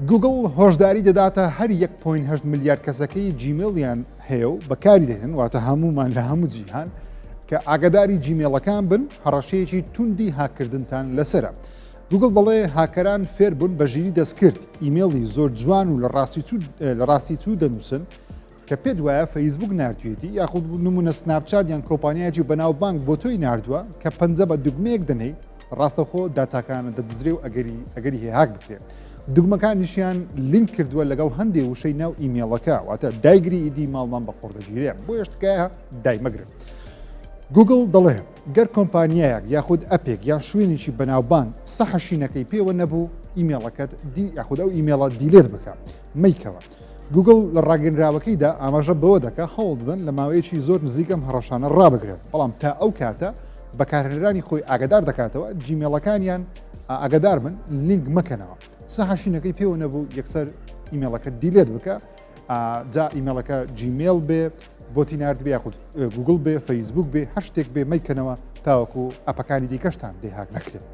گوگڵ هۆشداری دەداتە هەر 1.8 ملیار کەسەکەی جیمێڵیان هەیە و بەکاری دێنن واتە هەمومان لە هەموو جیهان کە ئاگداری جیمێڵەکان بن هەڕەشەیەکی توندی هاکردنتان لەسرە. گوگڵ دەڵێ هاکەران فێر بوون بە ژیری دەستکرد ئیمێڵی زۆر جوان و لە ڕاستی تو دەنووسن کە پێت وایە فەیسبوک نردوێتی یاخود نمونە سناپچات یان کۆمپانیایکی بەناوبانگ بۆ تۆی نردووە کە پەنجە بە دوگمەیەک دەنەی ڕاستەخۆ داتاکانە دەدزرێ و ئەگەری هێهاک بکرێت. دوگمەکانیشیان لینک کردووە لەگەڵ هەندێک وشەی ناو ئیمێڵەکە واتە دایگری ئیدی ماڵمان بە قوڕدەگیرێ بۆ یشتکایە دایمەگرن. گوگڵ دەڵێ گەر کۆمپانیایەک یاخود ئەپێک یان شوێنێکی بەناوبانگ سەحەشینەکەی پێوە نەبوو ئیمێڵەکەت یاخود ئەو ئیمێڵە دیلێت بکە مەیکەوە. گوگڵ لە ڕاگەنراوەکەیدا ئاماژە بەوە دەکە هەوڵ دەدەن لە ماوەیەکی زۆر نزیکەم هەڕەشانە ڕابگرێت بەڵام تا ئەو کاتە بەکارهێنەرانی خۆی ئاگدار دەکاتەوە جیمێڵەکانیان ئاگدار من لینک مەکەنەوە سەحەشینەکەی پێوە نەبوو یەکسەر ئیمێڵەکە دیلێت بکە جا ئیمێڵەکە جیمێل بێ بۆتی نردبێ یاخود گوگڵ بێ فەیسبوک بێ هەر شتێک بێ مەیکەنەوە تاوەکو ئەپەکانی دیکەشتان دێهاک نەکرێت.